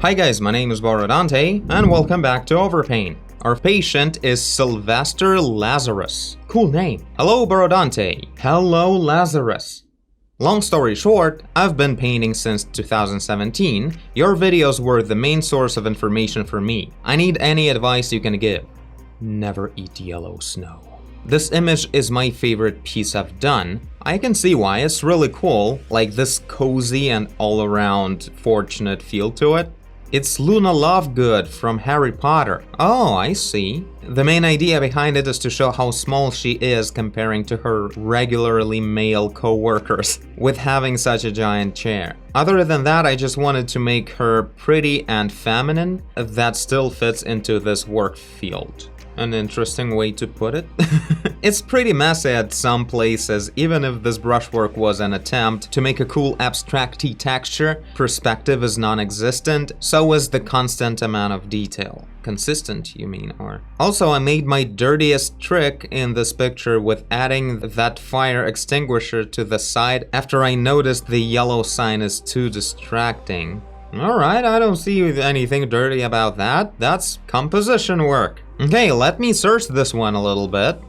Hi guys, my name is Borodante, and welcome back to Overpaint. Our patient is Sylvester Lazarus. Cool name. Hello Borodante. Hello Lazarus. Long story short, I've been painting since 2017. Your videos were the main source of information for me. I need any advice you can give. Never eat yellow snow. This image is my favorite piece I've done. I can see why, it's really cool, like this cozy and all-around fortunate feel to it. It's Luna Lovegood from Harry Potter. Oh, I see. The main idea behind it is to show how small she is comparing to her regularly male co-workers, with having such a giant chair. Other than that, I just wanted to make her pretty and feminine that still fits into this work field. An interesting way to put it. It's pretty messy at some places, even if this brushwork was an attempt to make a cool abstract-y texture. Perspective is non-existent, so is the constant amount of detail. Consistent, you mean, or... Also, I made my dirtiest trick in this picture with adding that fire extinguisher to the side after I noticed the yellow sign is too distracting. Alright, I don't see anything dirty about that. That's composition work. Okay, let me search this one a little bit.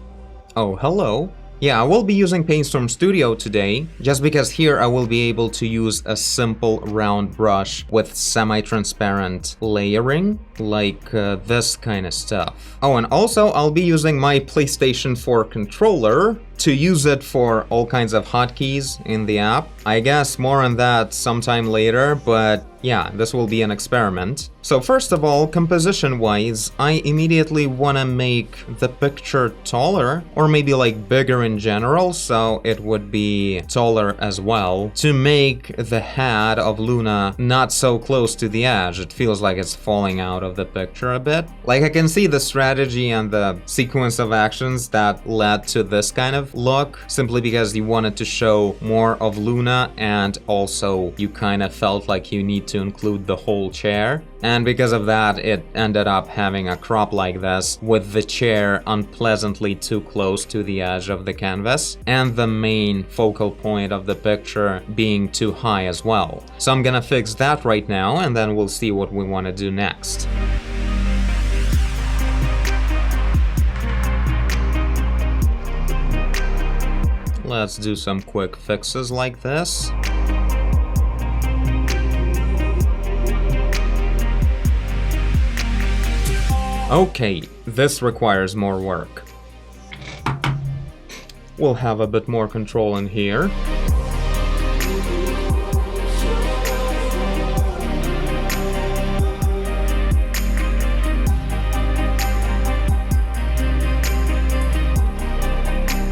Oh, hello. Yeah, I will be using Paintover Studio today, just because here I will be able to use a simple round brush with semi-transparent layering, like this kind of stuff. Oh, and also I'll be using my PlayStation 4 controller to use it for all kinds of hotkeys in the app. I guess more on that sometime later, but yeah, this will be an experiment. So first of all, composition-wise, I immediately want to make the picture taller, or maybe like bigger in general, so it would be taller as well, to make the head of Luna not so close to the edge. It feels like it's falling out of the picture a bit. Like, I can see the strategy and the sequence of actions that led to this kind of look, simply because you wanted to show more of Luna, and also you kind of felt like you need to include the whole chair. And because of that, it ended up having a crop like this, with the chair unpleasantly too close to the edge of the canvas, and the main focal point of the picture being too high as well. So I'm gonna fix that right now, and then we'll see what we want to do next. Let's do some quick fixes like this. Okay, this requires more work. We'll have a bit more control in here.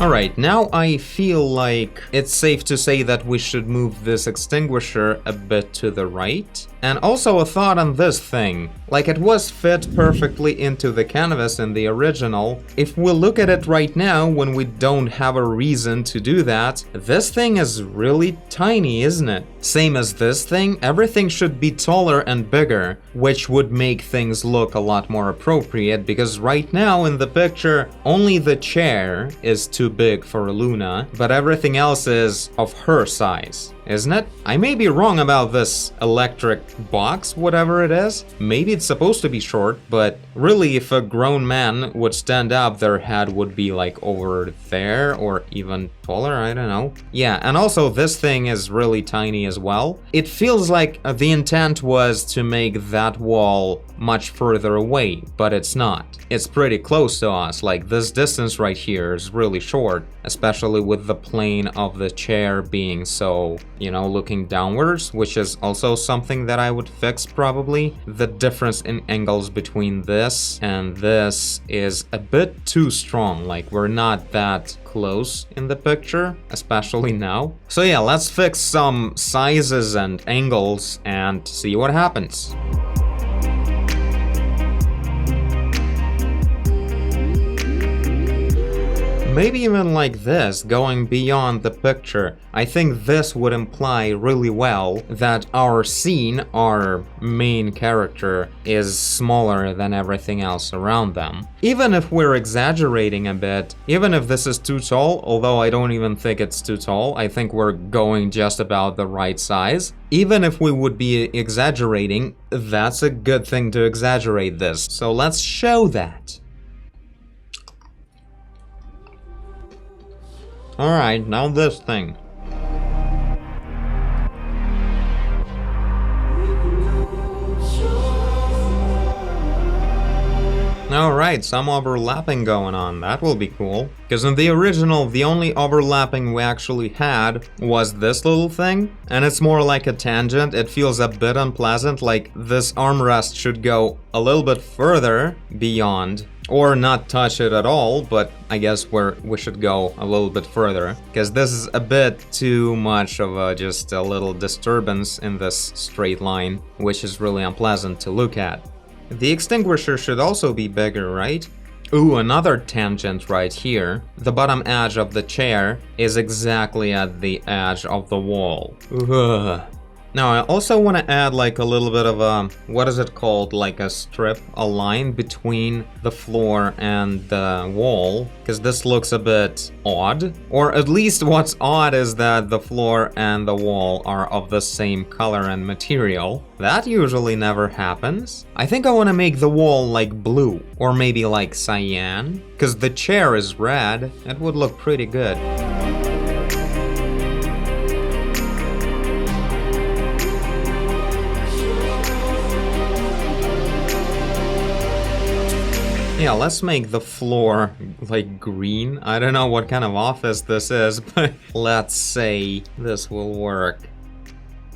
Alright, now I feel like it's safe to say that we should move this extinguisher a bit to the right. And also a thought on this thing. Like, it was fit perfectly into the canvas in the original. If we look at it right now, when we don't have a reason to do that, this thing is really tiny, isn't it? Same as this thing, everything should be taller and bigger, which would make things look a lot more appropriate, because right now in the picture, only the chair is too big for Luna, but everything else is of her size. Isn't it? I may be wrong about this electric box, whatever it is. Maybe it's supposed to be short, but really if a grown man would stand up, their head would be like over there, or even taller, I don't know. Yeah, and also this thing is really tiny as well. It feels like the intent was to make that wall much further away, but it's not. It's pretty close to us, like this distance right here is really short, especially with the plane of the chair being so, you know, looking downwards, which is also something that I would fix probably. The difference in angles between this and this is a bit too strong, like we're not that close in the picture, especially now. So yeah, let's fix some sizes and angles and see what happens. maybe even like this, going beyond the picture. I think this would imply really well that our scene, our main character, is smaller than everything else around them. Even if we're exaggerating a bit, even if this is too tall, although I don't even think it's too tall, I think we're going just about the right size. Even if we would be exaggerating, that's a good thing to exaggerate this. So let's show that. Alright, now this thing. Alright, some overlapping going on. That will be cool. Because in the original, the only overlapping we actually had was this little thing. And it's more like a tangent. It feels a bit unpleasant, like this armrest should go a little bit further beyond. Or not touch it at all, but I guess we should go a little bit further. Because this is a bit too much of just a little disturbance in this straight line, which is really unpleasant to look at. The extinguisher should also be bigger, right? Ooh, another tangent right here. The bottom edge of the chair is exactly at the edge of the wall. Ugh. Now, I also want to add like a little bit of a, what is it called, like a strip, a line between the floor and the wall, because this looks a bit odd. Or at least what's odd is that the floor and the wall are of the same color and material. That usually never happens. I think I want to make the wall like blue, or maybe like cyan, because the chair is red. It would look pretty good. Yeah, let's make the floor like green. I don't know what kind of office this is, but let's say this will work.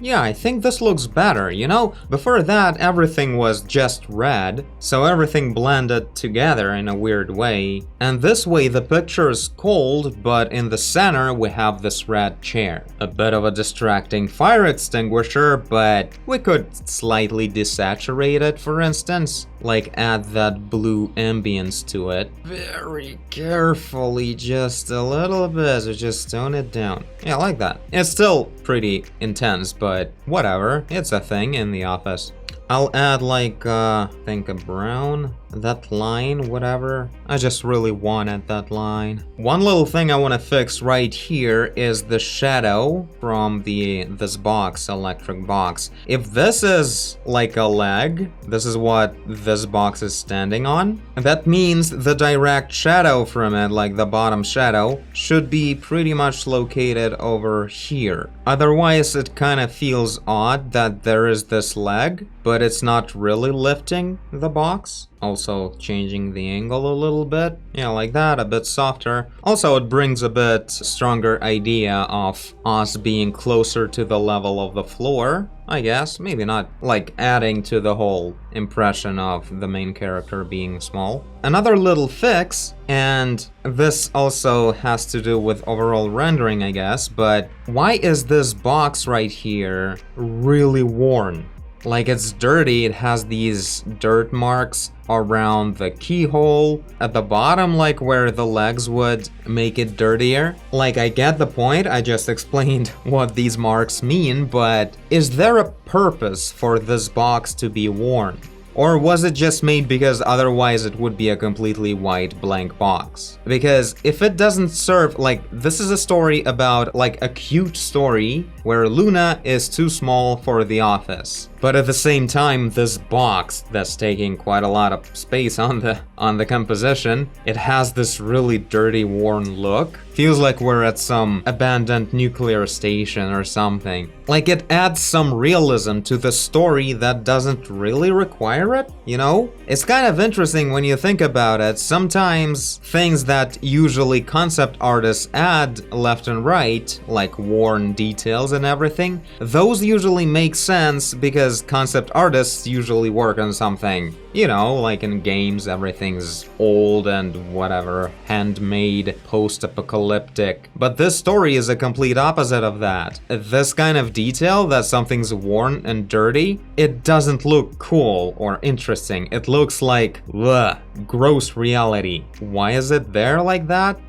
Yeah, I think this looks better, you know? Before that, everything was just red, so everything blended together in a weird way. And this way the picture is cold, but in the center we have this red chair. A bit of a distracting fire extinguisher, but we could slightly desaturate it, for instance. Like add that blue ambience to it. Very carefully, just a little bit, so just tone it down. Yeah, I like that. It's still pretty intense, but whatever, it's a thing in the office. I'll add like, I think a brown, that line, whatever. I just really wanted that line. One little thing I want to fix right here is the shadow from this box, electric box. If this is like a leg, this is what this box is standing on, that means the direct shadow from it, like the bottom shadow, should be pretty much located over here. Otherwise, it kind of feels odd that there is this leg, but it's not really lifting the box. Also changing the angle a little bit. Yeah, like that, a bit softer. Also, it brings a bit stronger idea of us being closer to the level of the floor, I guess. Maybe not like adding to the whole impression of the main character being small. Another little fix, and this also has to do with overall rendering, I guess, but why is this box right here really worn? Like, it's dirty, it has these dirt marks around the keyhole at the bottom, like where the legs would make it dirtier. Like, I get the point, I just explained what these marks mean, but is there a purpose for this box to be worn? Or was it just made because otherwise it would be a completely white blank box? Because if it doesn't serve, like, this is a story about, like, a cute story where Luna is too small for the office. But at the same time, this box that's taking quite a lot of space on the composition, it has this really dirty, worn look. Feels like we're at some abandoned nuclear station or something. Like, it adds some realism to the story that doesn't really require it, you know? It's kind of interesting when you think about it. Sometimes things that usually concept artists add left and right, like worn details and everything, those usually make sense because concept artists usually work on something, you know, like in games, everything's old and whatever, handmade, post-apocalyptic. But this story is a complete opposite of that. This kind of detail, that something's worn and dirty, it doesn't look cool or interesting. It looks like, ugh, gross reality. Why is it there like that?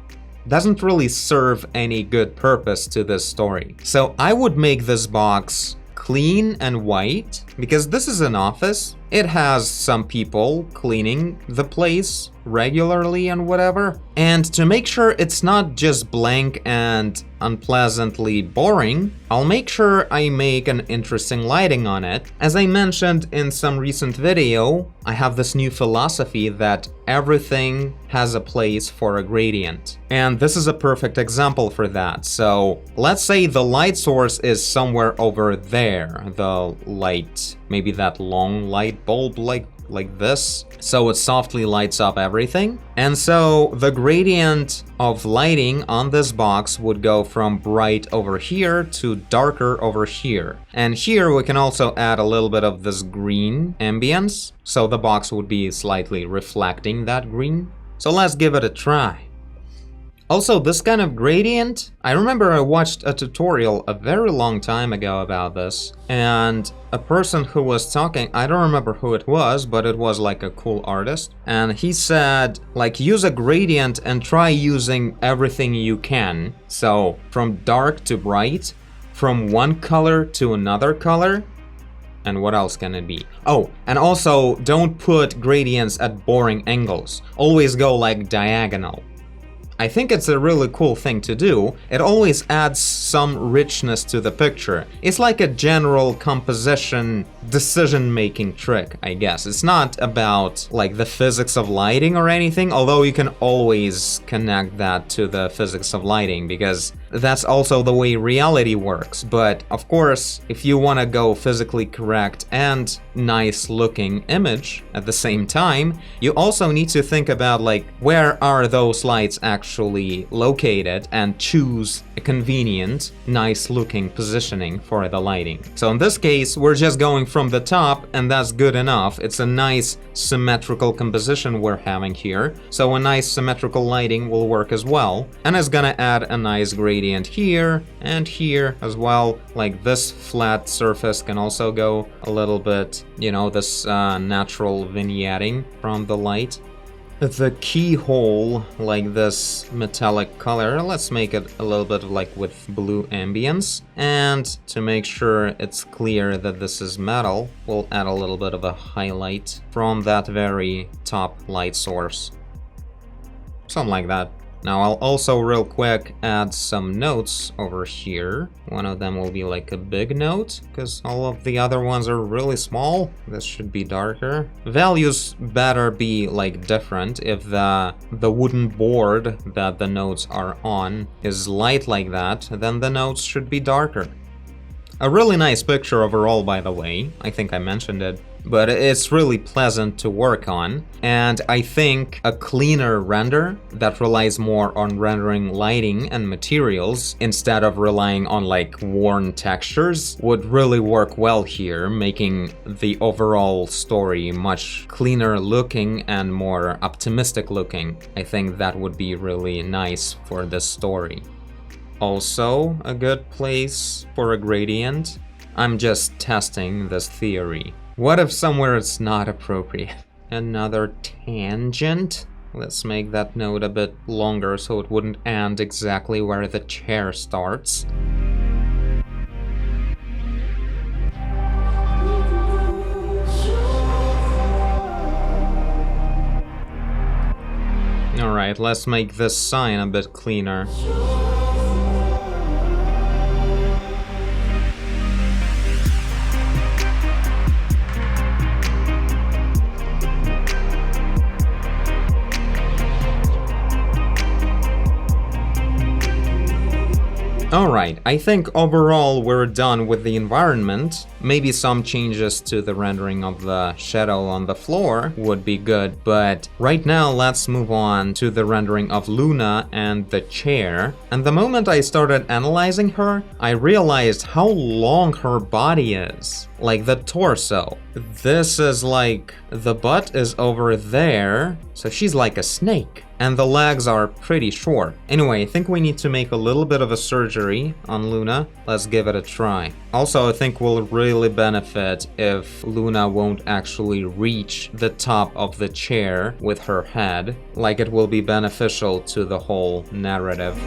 doesn't really serve any good purpose to this story. So I would make this box clean and white, because this is an office. It has some people cleaning the place regularly and whatever. And to make sure it's not just blank and unpleasantly boring, I'll make sure I make an interesting lighting on it. As I mentioned in some recent video, I have this new philosophy that everything has a place for a gradient. And this is a perfect example for that. So let's say the light source is somewhere over there, the light, maybe that long light bulb like this, so it softly lights up everything. And so the gradient of lighting on this box would go from bright over here to darker over here. And here we can also add a little bit of this green ambience, so the box would be slightly reflecting that green. So let's give it a try. Also, this kind of gradient, I remember I watched a tutorial a very long time ago about this, and a person who was talking, I don't remember who it was, but it was like a cool artist, and he said, like, use a gradient and try using everything you can. So, from dark to bright, from one color to another color, and what else can it be? Oh, and also, don't put gradients at boring angles. Always go like diagonal. I think it's a really cool thing to do. It always adds some richness to the picture. It's like a general composition decision-making trick, I guess. It's not about like the physics of lighting or anything, although you can always connect that to the physics of lighting, because that's also the way reality works. But of course, if you want to go physically correct and nice looking image at the same time, you also need to think about like, where are those lights actually located, and choose a convenient, nice looking positioning for the lighting. So in this case, we're just going from the top, and that's good enough. It's a nice symmetrical composition we're having here, so a nice symmetrical lighting will work as well, and it's gonna add a nice gradient here and here as well. Like this flat surface can also go a little bit, you know, this natural vignetting from the light. The keyhole, like this metallic color, let's make it a little bit like with blue ambience. And to make sure it's clear that this is metal, we'll add a little bit of a highlight from that very top light source. Something like that. Now I'll also real quick add some notes over here. One of them will be like a big note, because all of the other ones are really small. This should be darker. Values better be like different. If the wooden board that the notes are on is light like that, then the notes should be darker. A really nice picture overall, by the way. I think I mentioned it. But it's really pleasant to work on, and I think a cleaner render that relies more on rendering lighting and materials instead of relying on like worn textures would really work well here, making the overall story much cleaner looking and more optimistic looking. I think that would be really nice for this story. Also, a good place for a gradient. I'm just testing this theory. What if somewhere it's not appropriate? Another tangent? Let's make that note a bit longer so it wouldn't end exactly where the chair starts. Alright, let's make this sign a bit cleaner. Alright, I think overall we're done with the environment. Maybe some changes to the rendering of the shadow on the floor would be good, but right now let's move on to the rendering of Luna and the chair. And the moment I started analyzing her, I realized how long her body is. Like the torso. This is like, the butt is over there, so she's like a snake. And the legs are pretty short. Anyway, I think we need to make a little bit of a surgery on Luna. Let's give it a try. Also, I think we'll really benefit if Luna won't actually reach the top of the chair with her head. Like, it will be beneficial to the whole narrative.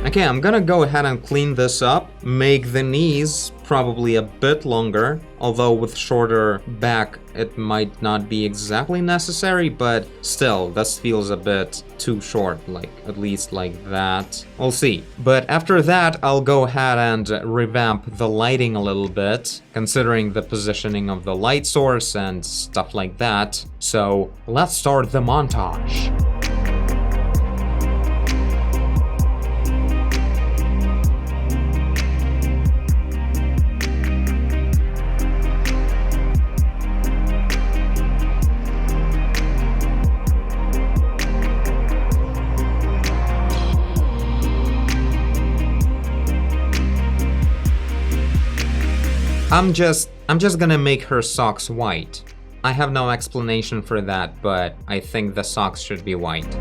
Okay, I'm gonna go ahead and clean this up, make the knees probably a bit longer, although with shorter back it might not be exactly necessary, but still, this feels a bit too short, like at least like that. We'll see. But after that, I'll go ahead and revamp the lighting a little bit, considering the positioning of the light source and stuff like that. So let's start the montage. I'm just gonna make her socks white. I have no explanation for that, but I think the socks should be white.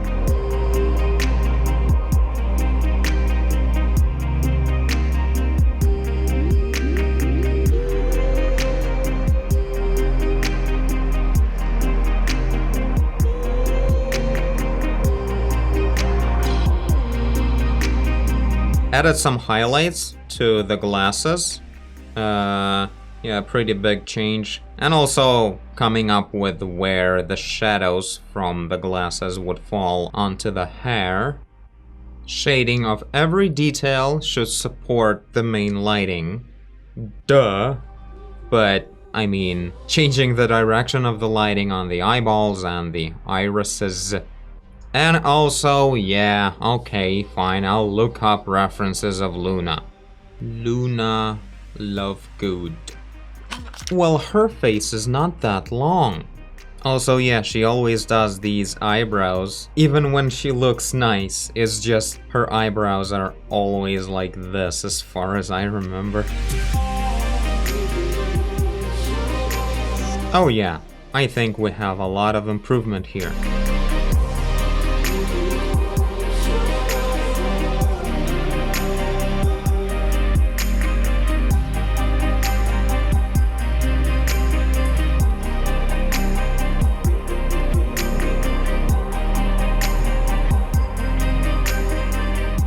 Added some highlights to the glasses. Yeah, pretty big change. And also coming up with where the shadows from the glasses would fall onto the hair. Shading of every detail should support the main lighting. Duh. But, I mean, changing the direction of the lighting on the eyeballs and the irises. And also, yeah, okay, fine, I'll look up references of Luna. Luna Lovegood. Well, her face is not that long. Also, yeah, she always does these eyebrows. Even when she looks nice, it's just her eyebrows are always like this, as far as I remember. Oh yeah, I think we have a lot of improvement here.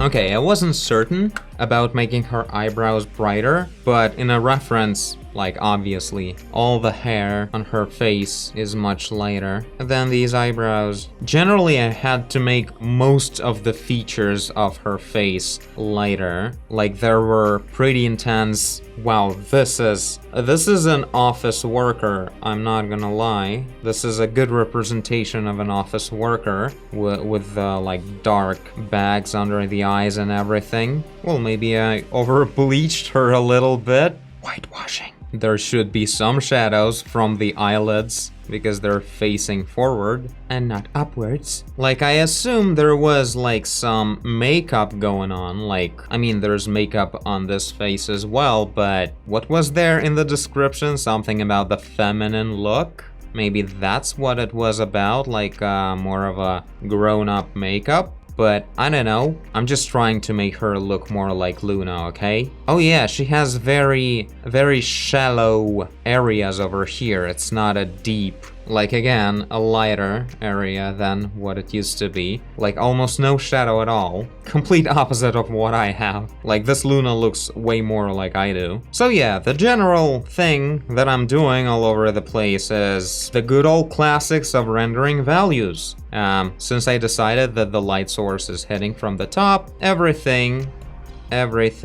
Okay, I wasn't certain about making her eyebrows brighter, but in a reference, like obviously, all the hair on her face is much lighter than these eyebrows. Generally, I had to make most of the features of her face lighter. Like there were pretty intense, wow, this is an office worker, I'm not gonna lie. This is a good representation of an office worker with the like dark bags under the eyes and everything. Well, maybe I over-bleached her a little bit. Whitewashing. There should be some shadows from the eyelids because they're facing forward and not upwards. Like, I assume there was like some makeup going on. Like, I mean, there's makeup on this face as well, but what was there in the description? Something about the feminine look? Maybe that's what it was about, like more of a grown-up makeup. But I don't know, I'm just trying to make her look more like Luna, okay? Oh yeah, she has very shallow areas over here. It's not a deep, like again, a lighter area than what it used to be. Like almost no shadow at all. Complete opposite of what I have. Like this Luna looks way more like I do. So yeah, the general thing that I'm doing all over the place is the good old classics of rendering values. Since I decided that the light source is heading from the top, everything that's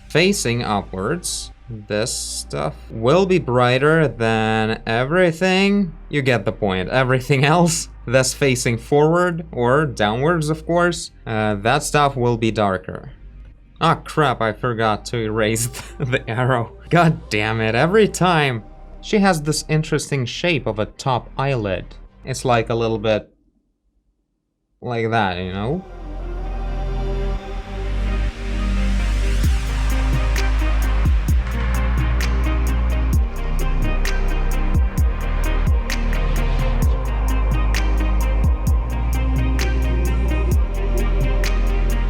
facing upwards, this stuff will be brighter than everything. You get the point. Everything else that's facing forward or downwards, of course, that stuff will be darker. Ah, crap, I forgot to erase the arrow. God damn it, every time. She has this interesting shape of a top eyelid. It's like a little bit like that, you know?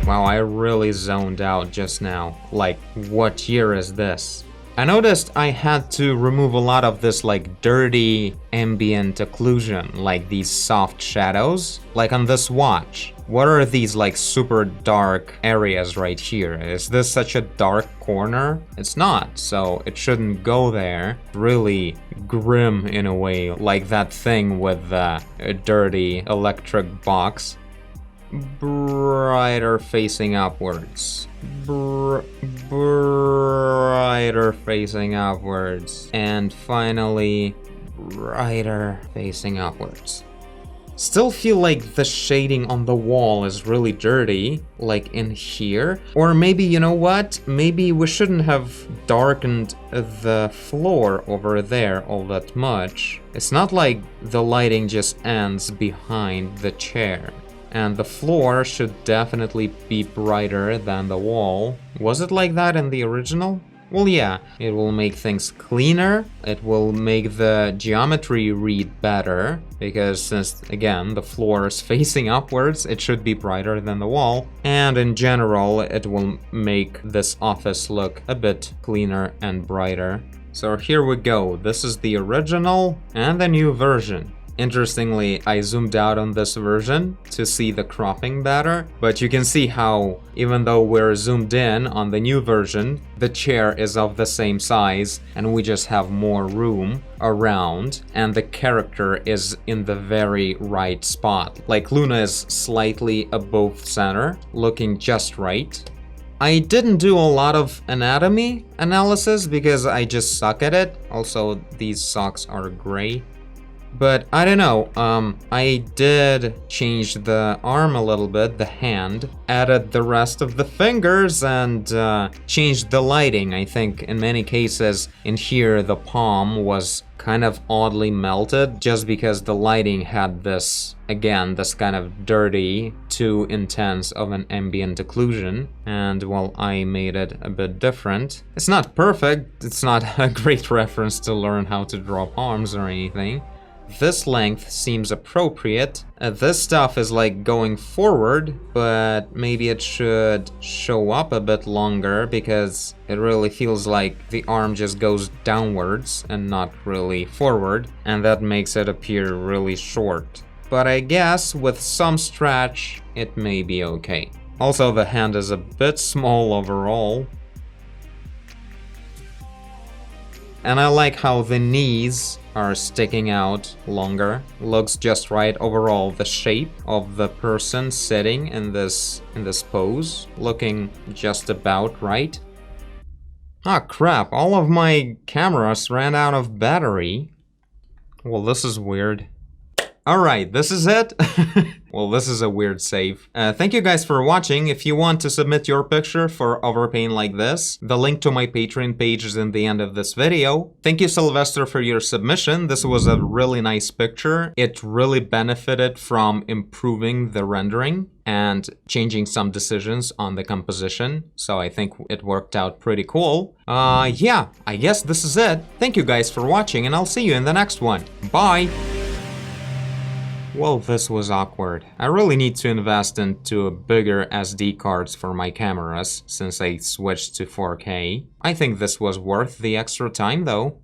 Wow, I really zoned out just now. Like, what year is this? I noticed I had to remove a lot of this like dirty ambient occlusion, like these soft shadows, like on this watch. What are these like super dark areas right here? Is this such a dark corner? It's not, so it shouldn't go there. Really grim in a way, like that thing with the dirty electric box. Brighter facing upwards. Brighter facing upwards. And finally, brighter facing upwards. Still feel like the shading on the wall is really dirty, like in here. Or maybe, you know what? Maybe we shouldn't have darkened the floor over there all that much. It's not like the lighting just ends behind the chair. And the floor should definitely be brighter than the wall. Was it like that in the original? Well, yeah, it will make things cleaner. It will make the geometry read better. Because since, again, the floor is facing upwards, it should be brighter than the wall. And in general, it will make this office look a bit cleaner and brighter. So here we go. This is the original and the new version. Interestingly, I zoomed out on this version to see the cropping better, but you can see how, even though we're zoomed in on the new version, the chair is of the same size and we just have more room around, and the character is in the very right spot. Like Luna is slightly above center, looking just right. I didn't do a lot of anatomy analysis because I just suck at it. Also, these socks are gray. But I don't know, I did change the arm a little bit, the hand, added the rest of the fingers, and changed the lighting. I think in many cases in here the palm was kind of oddly melted just because the lighting had this, again, this kind of dirty, too intense of an ambient occlusion. And well, I made it a bit different. It's not perfect, it's not a great reference to learn how to draw palms or anything. This length seems appropriate. This stuff is like going forward, but maybe it should show up a bit longer because it really feels like the arm just goes downwards and not really forward, and that makes it appear really short. But I guess with some stretch, it may be okay. Also, the hand is a bit small overall. And I like how the knees are sticking out longer. Looks just right overall. The shape of the person sitting in this pose looking just about right. Ah, crap, all of my cameras ran out of battery. Well, this is weird. Alright, this is it. Well, this is a weird save. Thank you guys for watching. If you want to submit your picture for overpaint like this, the link to my Patreon page is in the end of this video. Thank you, Sylvester, for your submission. This was a really nice picture. It really benefited from improving the rendering and changing some decisions on the composition. So I think it worked out pretty cool. Yeah, I guess this is it. Thank you guys for watching, and I'll see you in the next one. Bye! Well, this was awkward. I really need to invest into bigger SD cards for my cameras since I switched to 4K. I think this was worth the extra time though.